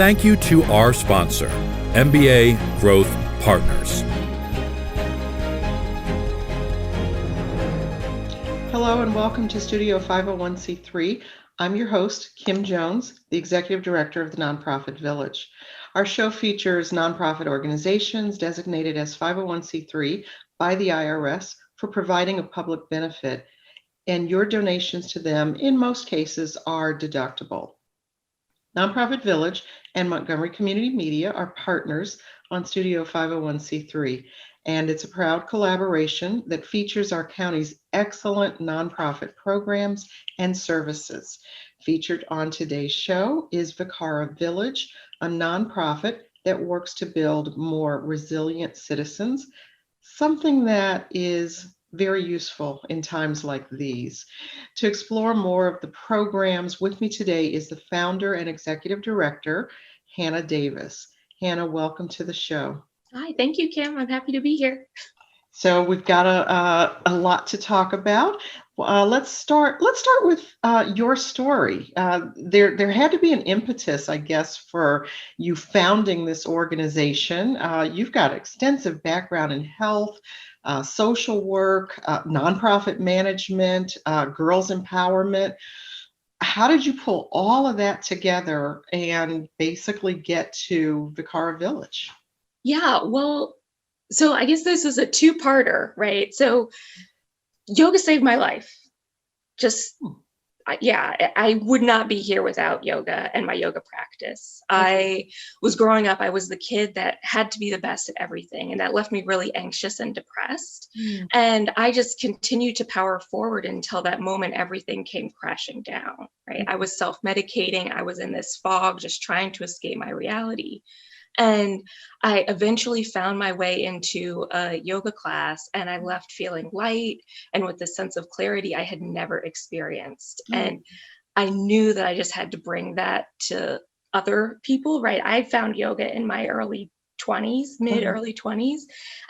thank you to our sponsor, MBA Growth Partners. Hello and welcome to Studio 501c3. I'm your host, Kim Jones, the Executive Director of the Nonprofit Village. Our show features nonprofit organizations designated as 501c3 by the IRS for providing a public benefit, and your donations to them, in most cases, are deductible. Nonprofit Village and Montgomery Community Media are partners on Studio 501c3, and it's a proud collaboration that features our county's excellent nonprofit programs and services. Featured on today's show is Vikara Village, a nonprofit that works to build more resilient citizens, something that is very useful in times like these. To explore more of the programs, with me today is the founder and executive director, Hannah Davis. Hannah, welcome to the show. Hi, thank you, Kim. I'm happy to be here. So we've got a lot to talk about. Let's start with your story. There had to be an impetus, I guess, for you founding this organization. You've got extensive background in health, social work, nonprofit management, girls empowerment. How did you pull all of that together and basically get to Vikara Village? Yeah, well, so I guess this is a two-parter, right? So yoga saved my life. I would not be here without yoga and my yoga practice. I was growing up, I was the kid that had to be the best at everything, and that left me really anxious and depressed. And I just continued to power forward until that moment everything came crashing down, right? I was self-medicating. I was in this fog, just trying to escape my reality. And I eventually found my way into a yoga class, and I left feeling light and with this sense of clarity I had never experienced. And I knew that I just had to bring that to other people, right? I found yoga in my early 20s, early 20s.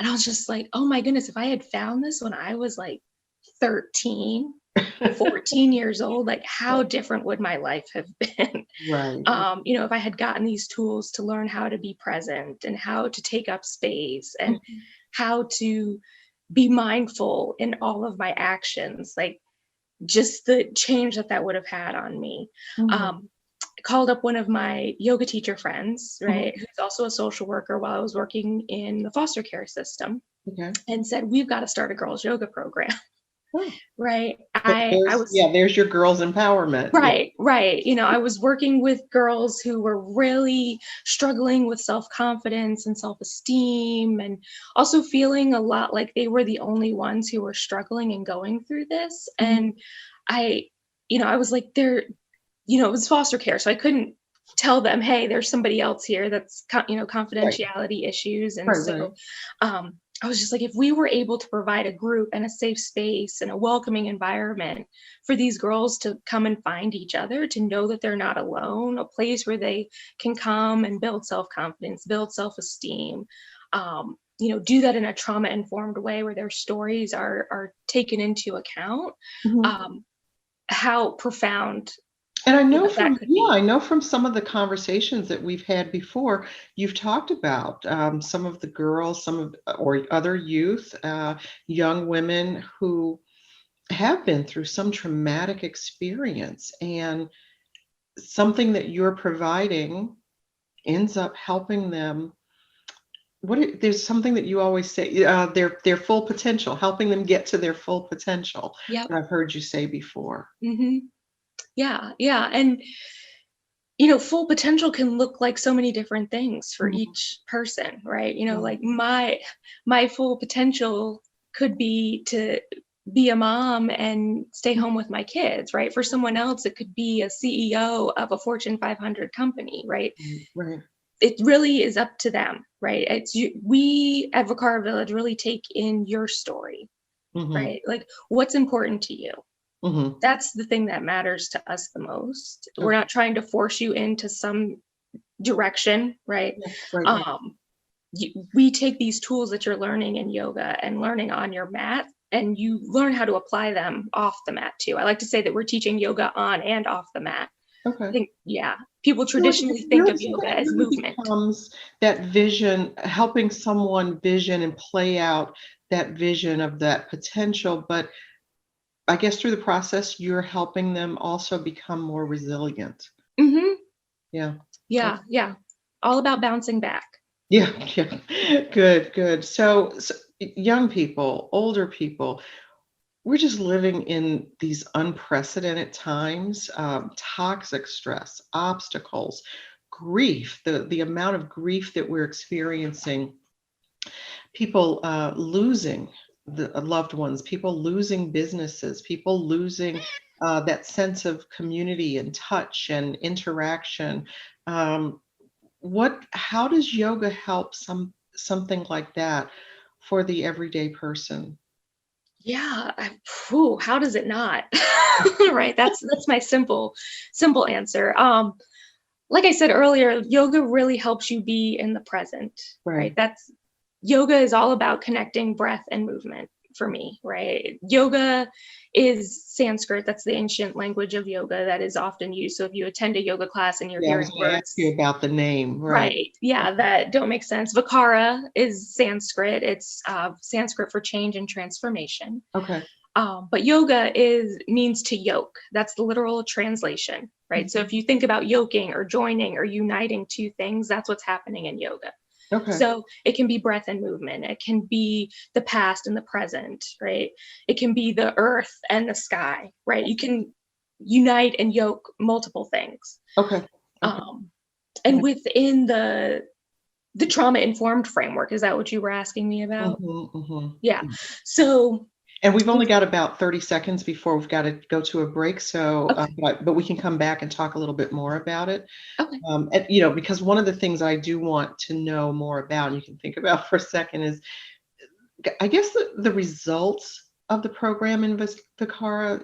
And I was just like, oh my goodness, if I had found this when I was like 13, 14 years old, like how different would my life have been? Right. If I had gotten these tools to learn how to be present and how to take up space and how to be mindful in all of my actions, like just the change that would have had on me. I called up one of my yoga teacher friends, right, who's also a social worker while I was working in the foster care system, and said, we've got to start a girls yoga program. Right. There's your girls empowerment. Right. I was working with girls who were really struggling with self-confidence and self-esteem, and also feeling a lot like they were the only ones who were struggling and going through this. And I was like, it was foster care, so I couldn't tell them, hey, there's somebody else here that's, confidentiality issues. And I was just like, if we were able to provide a group and a safe space and a welcoming environment for these girls to come and find each other, to know that they're not alone, a place where they can come and build self-confidence, build self-esteem, do that in a trauma-informed way where their stories are taken into account, how profound. And I know from some of the conversations that we've had before, you've talked about some of the girls, or other youth, young women who have been through some traumatic experience, and something that you're providing ends up helping them. There's something that you always say, their full potential, helping them get to their full potential. Yep. That I've heard you say before. Yeah. And, full potential can look like so many different things for each person, right? Like my full potential could be to be a mom and stay home with my kids, right? For someone else, it could be a CEO of a Fortune 500 company, right? Right. It really is up to them, right? We at Vikara Village really take in your story, right? Like, what's important to you? That's the thing that matters to us the most. We're not trying to force you into some direction, right? We take these tools that you're learning in yoga and learning on your mat, and you learn how to apply them off the mat too. I like to say that we're teaching yoga on and off the mat, Okay. I think, yeah, people So it traditionally think of so yoga that as really movement. becomes that vision, helping someone vision and play out that vision of that potential. But I guess through the process, you're helping them also become more resilient. Hmm. Yeah. Yeah, yeah. All about bouncing back. Yeah, yeah. Good, good. So young people, older people, we're just living in these unprecedented times, toxic stress, obstacles, grief, the amount of grief that we're experiencing, people losing loved ones, people losing businesses, people losing that sense of community and touch and interaction. Um, how does yoga help something like that for the everyday person? Yeah, how does it not? Right. That's my simple answer. Like I said earlier, yoga really helps you be in the present, right? Right. That's yoga is all about connecting breath and movement for me, right? Yoga is Sanskrit. That's the ancient language of yoga that is often used. So if you attend a yoga class and you're Yeah, I was hearing going to ask you words, about the name. Right. right, yeah, that don't make sense. Vikara is Sanskrit. It's Sanskrit for change and transformation. Okay. But yoga means to yoke. That's the literal translation, right? So Mhm. if you think about yoking or joining or uniting two things, that's what's happening in yoga. Okay. So it can be breath and movement. It can be the past and the present, right? It can be the earth and the sky, right? You can unite and yoke multiple things. Okay. Okay. Um, and Yeah. within the trauma informed framework, is that what you were asking me about? Mhm, mhm. Yeah. So And we've only got about 30 seconds before we've got to go to a break. So, okay, but we can come back and talk a little bit more about it. okay. And, because one of the things I do want to know more about, and you can think about for a second, is I guess the results of the program in Vikara,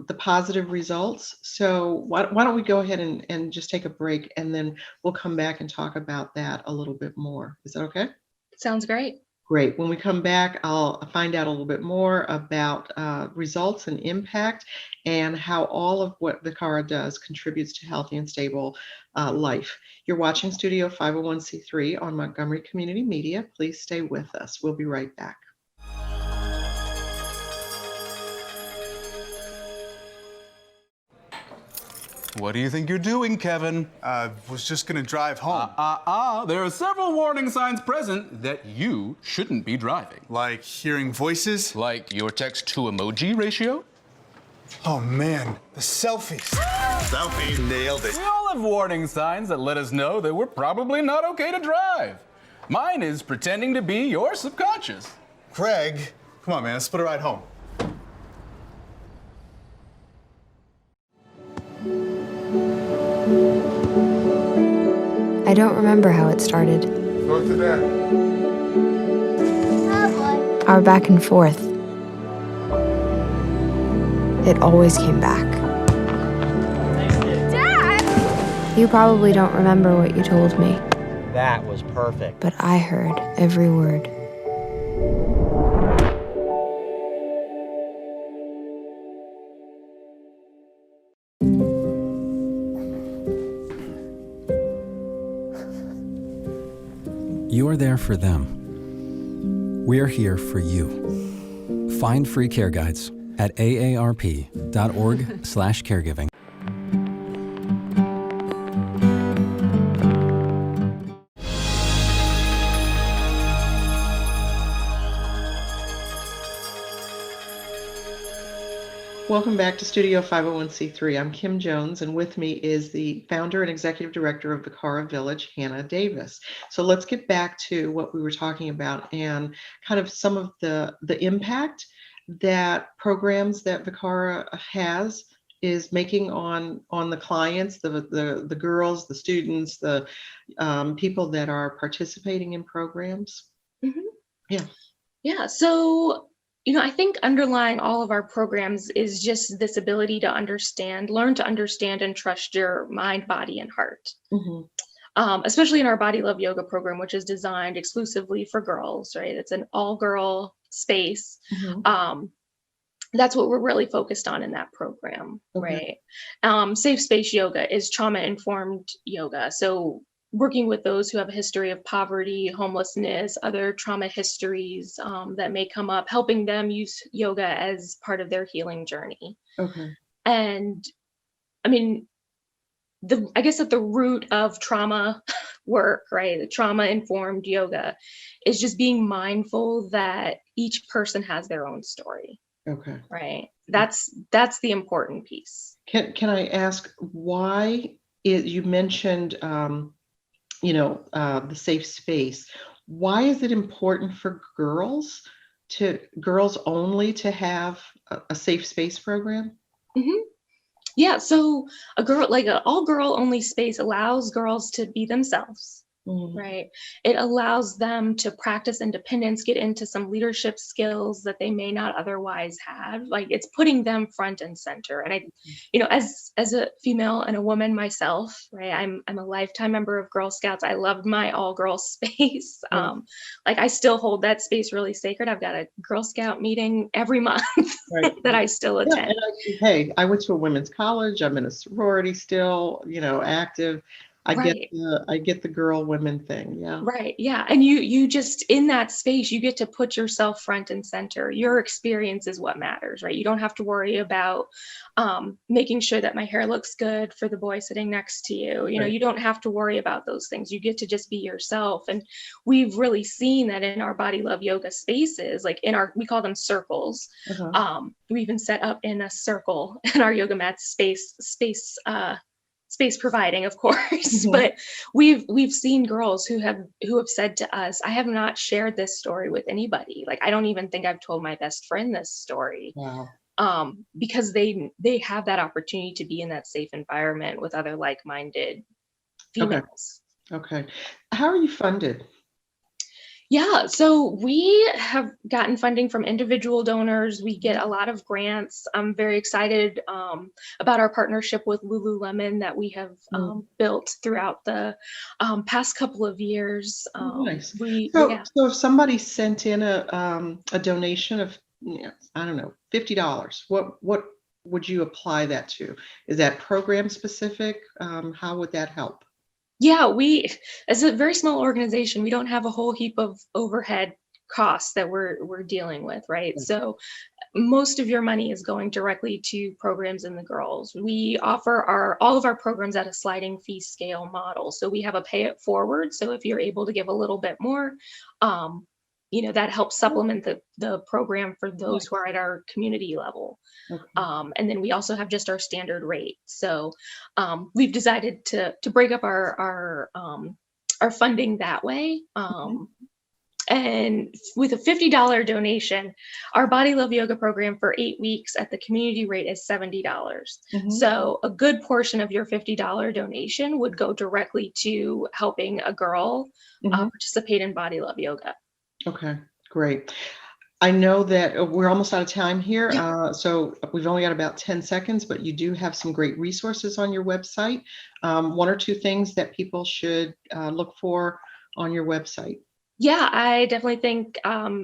the positive results. So why don't we go ahead and just take a break, and then we'll come back and talk about that a little bit more. Is that okay? Sounds great. Great. When we come back, I'll find out a little bit more about results and impact, and how all of what Vikara does contributes to healthy and stable life. You're watching Studio 501c3 on Montgomery Community Media. Please stay with us. We'll be right back. What do you think you're doing, Kevin? Was just gonna drive home. There are several warning signs present that you shouldn't be driving. Like hearing voices? Like your text to emoji ratio? Oh man, the selfies. Selfie. Nailed it. We all have warning signs that let us know that we're probably not okay to drive. Mine is pretending to be your subconscious. Craig, come on man, let's split a ride home. I don't remember how it started. Go to bed. Our back and forth. It always came back. Dad! You probably don't remember what you told me, That was perfect. but I heard every word. You're there for them. We're here for you. Find free care guides at aarp.org/caregiving. Welcome back to Studio 501c3. I'm Kim Jones, and with me is the founder and executive director of Vikara Village, Hannah Davis. So let's get back to what we were talking about, and kind of some of the impact that programs that Vikara is making on the clients, the girls, the students, the people that are participating in programs. Mhm. Yeah. Yeah. So, I think underlying all of our programs is just this ability to learn to understand and trust your mind, body, and heart. Mhm. Especially in our Body Love Yoga program, which is designed exclusively for girls, right? It's an all-girl space. Mhm. that's what we're really focused on in that program, right? Safe space yoga is trauma-informed yoga. So working with those who have a history of poverty, homelessness, other trauma histories that may come up, helping them use yoga as part of their healing journey. Okay. And I mean, I guess at the root of trauma work, right? The trauma-informed yoga is just being mindful that each person has their own story. Okay. Right. That's the important piece. Can I ask why you mentioned, the safe space? Why is it important for girls only to have a safe space program? Mm-hmm. Yeah. So a girl, like an all girl only space allows girls to be themselves. Right. It allows them to practice independence, get into some leadership skills that they may not otherwise have. Like it's putting them front and center. And as a female and a woman myself, right, I'm a lifetime member of Girl Scouts. I loved my all girls space. Like I still hold that space really sacred. I've got a Girl Scout meeting every month that I still attend. Hey, I went to a women's college. I'm in a sorority still, active. I get the girl women thing. Yeah. Right. Yeah. And you just in that space, you get to put yourself front and center. Your experience is what matters, right? You don't have to worry about making sure that my hair looks good for the boy sitting next to you. You don't have to worry about those things. You get to just be yourself. And we've really seen that in our body love yoga spaces, like we call them circles. We even set up in a circle in our yoga mat space providing, of course, but we've seen girls who have said to us, I have not shared this story with anybody. Like, I don't even think I've told my best friend this story. Wow. Because they have that opportunity to be in that safe environment with other like-minded females. Okay. How are you funded? Yeah, so we have gotten funding from individual donors. We get a lot of grants. I'm very excited about our partnership with Lululemon that we have built throughout the past couple of years. Nice. So if somebody sent in a donation of, I don't know, $50, what would you apply that to? Is that program specific? How would that help? Yeah, we, as a very small organization, we don't have a whole heap of overhead costs that we're dealing with, right? So most of your money is going directly to programs in the girls. We offer all of our programs at a sliding fee scale model. So we have a pay it forward. So if you're able to give a little bit more, that helps supplement the program for those who are at our community level. And then we also have just our standard rate. So we've decided to break up our funding that way. And with a $50 donation, our Body Love Yoga program for 8 weeks at the community rate is $70. So a good portion of your $50 donation would go directly to helping a girl participate in Body Love Yoga. Okay, great. I know that we're almost out of time here, so we've only got about 10 seconds, but you do have some great resources on your website. One or two things that people should look for on your website. Yeah, I definitely think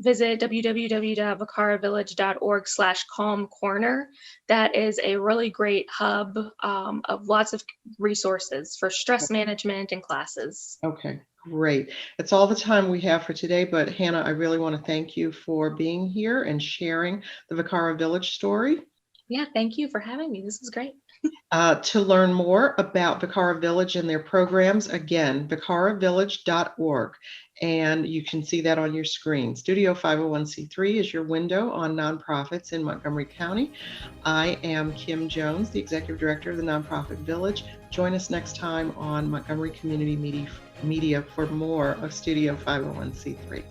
visit www.vikaravillage.org/calm corner. That is a really great hub of lots of resources for stress management and classes. Okay, great. That's all the time we have for today, but Hannah, I really want to thank you for being here and sharing the Vikara Village story. Yeah, thank you for having me. This is great. To learn more about Vikara Village and their programs, again, vikaravillage.org. And you can see that on your screen. Studio 501c3 is your window on nonprofits in Montgomery County. I am Kim Jones, the Executive Director of the Nonprofit Village. Join us next time on Montgomery Community Media for more of Studio 501c3.